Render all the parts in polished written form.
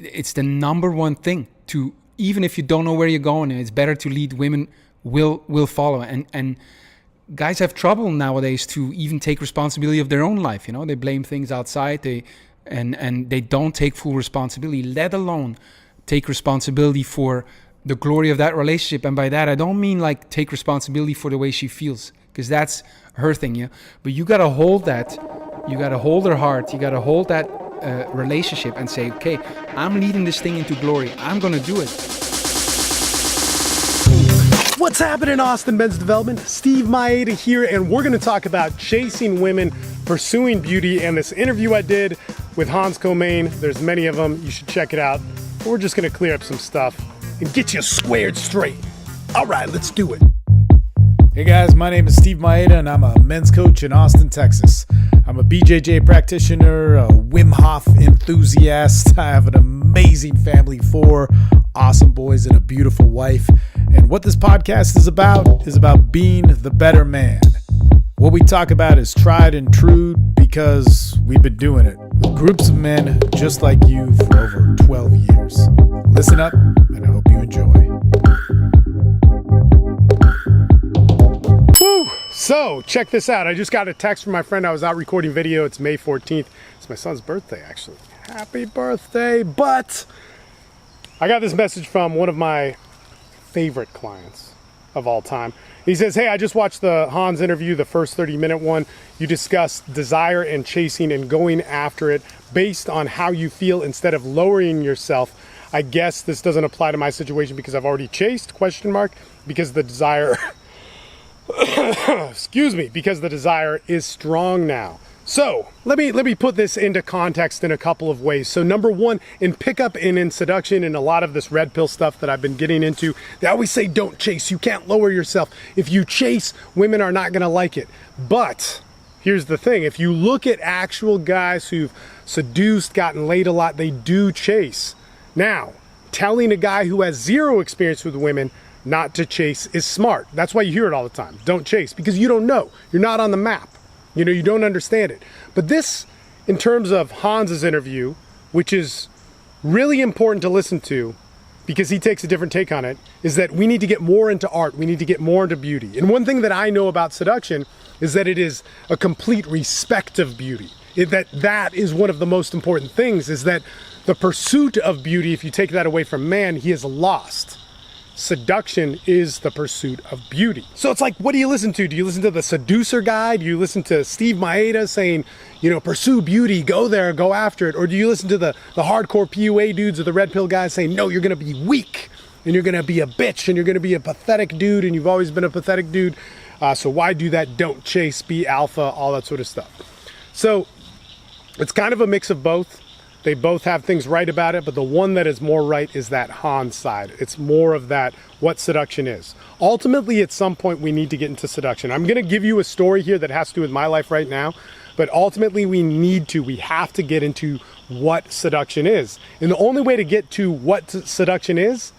it's the number one thing to, even if you don't know where you're going, it's better to lead. Women will follow. And guys have trouble nowadays to even take responsibility of their own life. They blame things outside. And they don't take full responsibility, let alone take responsibility for the glory of that relationship. And by that, I don't mean like take responsibility for the way she feels, because that's her thing. Yeah. But you got to hold that. You got to hold her heart. You got to hold that relationship and say, okay, I'm leading this thing into glory. I'm going to do it. What's happening, Austin Men's Development? Steve Mayeda here, and we're going to talk about chasing women, pursuing beauty, and this interview I did with Hans Komain. There's many of them. You should check it out. But we're just going to clear up some stuff and get you squared straight. All right, let's do it. Hey guys, my name is Steve Mayeda, and I'm a men's coach in Austin, Texas. I'm a BJJ practitioner, a Wim Hof enthusiast. I have an amazing family, 4 awesome boys and a beautiful wife. And what this podcast is about being the better man. What we talk about is tried and true because we've been doing it with groups of men just like you for over 12 years. Listen up, and I hope you enjoy. Woo! So, check this out. I just got a text from my friend. I was out recording video. It's May 14th. It's my son's birthday, actually. Happy birthday. But I got this message from one of my favorite clients of all time. He says, hey, I just watched the Hans interview, the first 30-minute one. You discussed desire and chasing and going after it based on how you feel instead of lowering yourself. I guess this doesn't apply to my situation because I've already chased, ? Because the desire, because the desire is strong now. So let me put this into context in a couple of ways. So number one, in pickup and in seduction and a lot of this red pill stuff that I've been getting into, they always say don't chase. You can't lower yourself. If you chase, women are not going to like it. But here's the thing. If you look at actual guys who've seduced, gotten laid a lot, they do chase. Now, telling a guy who has 0 experience with women not to chase is smart. That's why you hear it all the time. Don't chase, because you don't know. You're not on the map. You don't understand it. But this, in terms of Hans's interview, which is really important to listen to because he takes a different take on it, is that we need to get more into art. We need to get more into beauty. And one thing that I know about seduction is that it is a complete respect of beauty. That is one of the most important things, is that the pursuit of beauty, if you take that away from man, he is lost. Seduction is the pursuit of beauty. So it's like, what do you listen to? Do you listen to the seducer guy? Do you listen to Steve Mayeda saying, pursue beauty, go there, go after it? Or do you listen to the hardcore PUA dudes or the red pill guys saying, no, you're going to be weak and you're going to be a bitch and you're going to be a pathetic dude and you've always been a pathetic dude. So why do that? Don't chase, be alpha, all that sort of stuff. So it's kind of a mix of both. They both have things right about it, but the one that is more right is that Hans side. It's more of that, what seduction is. Ultimately, at some point, we need to get into seduction. I'm going to give you a story here that has to do with my life right now, but ultimately we have to get into what seduction is. And the only way to get to what seduction is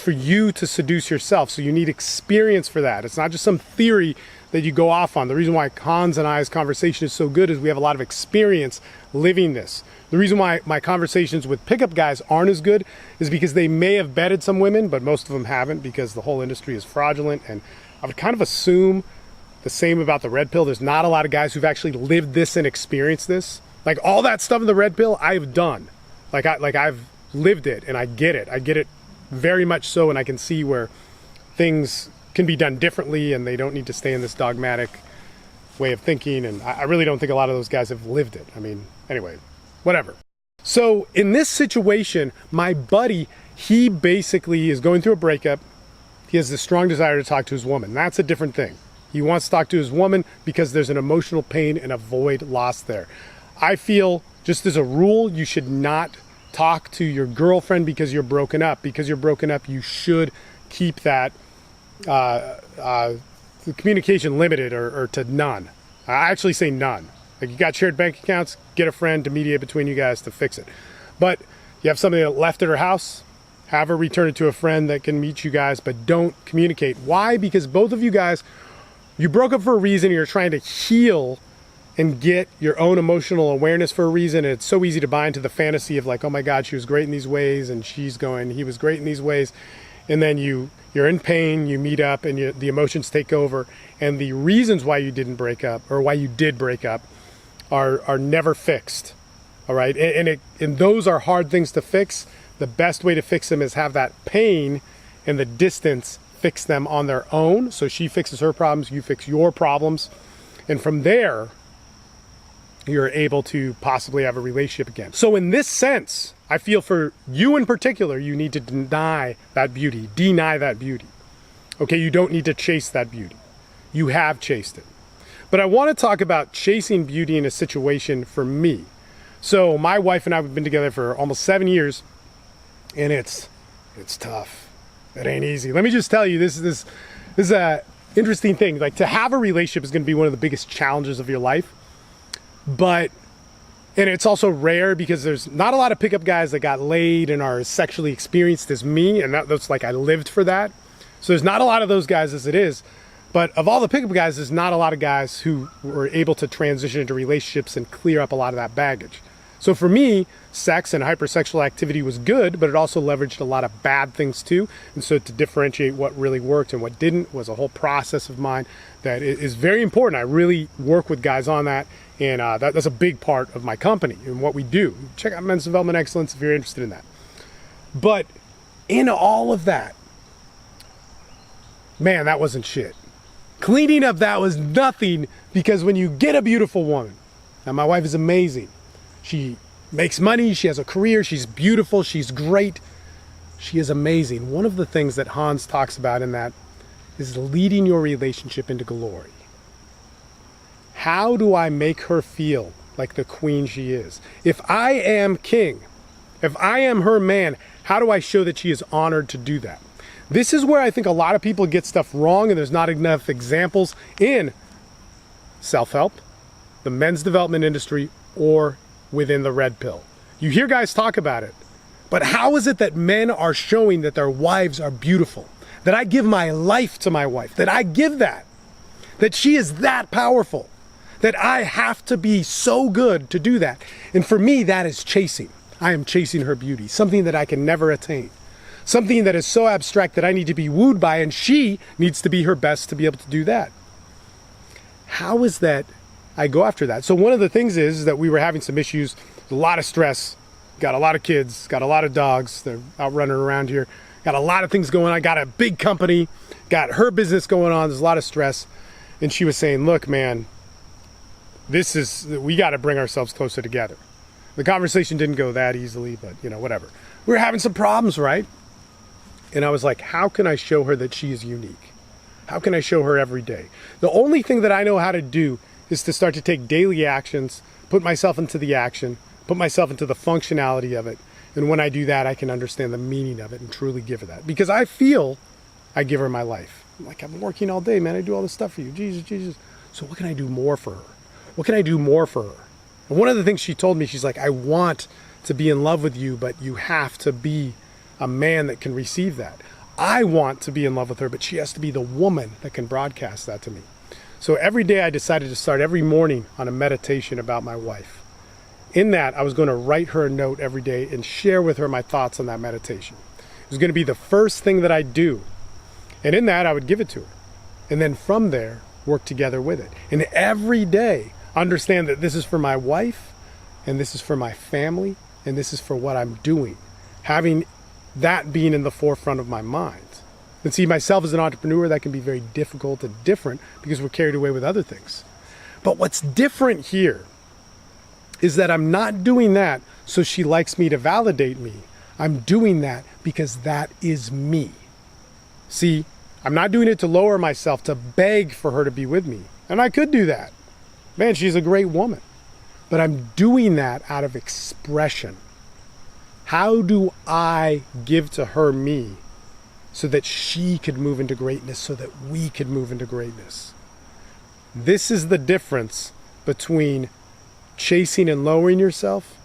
for you to seduce yourself. So you need experience for that. It's not just some theory that you go off on. The reason why Hans and I's conversation is so good is we have a lot of experience living this. The reason why my conversations with pickup guys aren't as good is because they may have bedded some women, but most of them haven't, because the whole industry is fraudulent. And I would kind of assume the same about the red pill. There's not a lot of guys who've actually lived this and experienced this. Like all that stuff in the red pill, I've done. I've lived it and I get it. I get it very much so, and I can see where things can be done differently and they don't need to stay in this dogmatic way of thinking. And I really don't think a lot of those guys have lived it. I mean, anyway, whatever. So in this situation, my buddy, he basically is going through a breakup. He has this strong desire to talk to his woman. That's a different thing. He wants to talk to his woman because there's an emotional pain and a void lost there. I feel, just as a rule, you should not talk to your girlfriend because you're broken up. Because you're broken up, you should keep that the communication limited or to none. I actually say none. Like, you got shared bank accounts, get a friend to mediate between you guys to fix it. But you have something that left at her house, have her return it to a friend that can meet you guys, but don't communicate. Why? Because both of you guys, you broke up for a reason. You're trying to heal and get your own emotional awareness for a reason. And it's so easy to buy into the fantasy of like, oh my God, she was great in these ways, and he was great in these ways. And then you're in pain, you meet up, and the emotions take over. And the reasons why you didn't break up, or why you did break up, are never fixed. All right. And those are hard things to fix. The best way to fix them is have that pain and the distance fix them on their own. So she fixes her problems, you fix your problems. And from there, you're able to possibly have a relationship again. So in this sense, I feel for you in particular, you need to deny that beauty. Okay, you don't need to chase that beauty. You have chased it. But I want to talk about chasing beauty in a situation for me. So my wife and I have been together for almost 7 years, and it's tough. It ain't easy. Let me just tell you, this is a interesting thing. Like, to have a relationship is going to be one of the biggest challenges of your life. And it's also rare because there's not a lot of pickup guys that got laid and are as sexually experienced as me. And that's like, I lived for that. So there's not a lot of those guys as it is. But of all the pickup guys, there's not a lot of guys who were able to transition into relationships and clear up a lot of that baggage. So for me, sex and hypersexual activity was good, but it also leveraged a lot of bad things too. And so to differentiate what really worked and what didn't was a whole process of mine that is very important. I really work with guys on that. And that's a big part of my company and what we do. Check out Men's Development Excellence if you're interested in that. But in all of that, man, that wasn't shit. Cleaning up that was nothing, because when you get a beautiful woman, and my wife is amazing. She makes money, she has a career, she's beautiful, she's great. She is amazing. One of the things that Hans talks about in that is leading your relationship into glory. How do I make her feel like the queen she is? If I am king, if I am her man, how do I show that she is honored to do that? This is where I think a lot of people get stuff wrong, and there's not enough examples in self-help, the men's development industry, or within the red pill. You hear guys talk about it, but how is it that men are showing that their wives are beautiful? That I give my life to my wife, that I give that she is that powerful, that I have to be so good to do that. And for me, that is chasing. I am chasing her beauty, something that I can never attain. Something that is so abstract that I need to be wooed by, and she needs to be her best to be able to do that. How is that I go after that? So one of the things is that we were having some issues, a lot of stress, got a lot of kids, got a lot of dogs, they're out running around here, got a lot of things going on, got a big company, got her business going on, there's a lot of stress. And she was saying, look, man, we got to bring ourselves closer together. The conversation didn't go that easily, but whatever. We were having some problems, right? And I was like, how can I show her that she is unique? How can I show her every day? The only thing that I know how to do is to start to take daily actions, put myself into the action, put myself into the functionality of it. And when I do that, I can understand the meaning of it and truly give her that. Because I feel I give her my life. Like, I'm working all day, man. I do all this stuff for you. Jesus. So what can I do more for her? What can I do more for her? And one of the things she told me, she's like, I want to be in love with you, but you have to be a man that can receive that. I want to be in love with her, but she has to be the woman that can broadcast that to me. So every day I decided to start every morning on a meditation about my wife. In that, I was going to write her a note every day and share with her my thoughts on that meditation. It was going to be the first thing that I do. And in that, I would give it to her. And then from there, work together with it. And every day, understand that this is for my wife, and this is for my family, and this is for what I'm doing. Having that being in the forefront of my mind. And see, myself as an entrepreneur, that can be very difficult and different because we're carried away with other things. But what's different here is that I'm not doing that so she likes me to validate me. I'm doing that because that is me. See, I'm not doing it to lower myself, to beg for her to be with me. And I could do that. Man, she's a great woman. But I'm doing that out of expression. How do I give to her me so that she could move into greatness, so that we could move into greatness? This is the difference between chasing and lowering yourself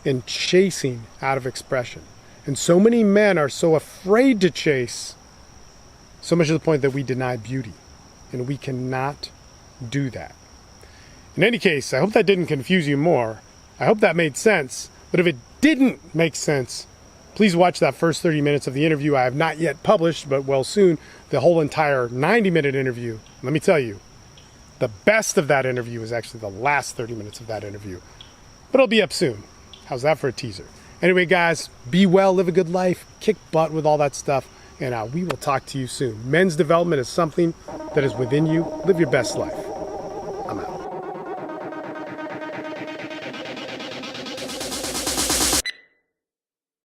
and chasing out of expression. And so many men are so afraid to chase, so much to the point that we deny beauty. And we cannot do that. In any case, I hope that didn't confuse you more. I hope that made sense. But if it didn't make sense, please watch that first 30 minutes of the interview I have not yet published, but well soon, the whole entire 90-minute interview. Let me tell you, the best of that interview is actually the last 30 minutes of that interview. But it'll be up soon. How's that for a teaser? Anyway, guys, be well, live a good life, kick butt with all that stuff, and we will talk to you soon. Men's development is something that is within you. Live your best life.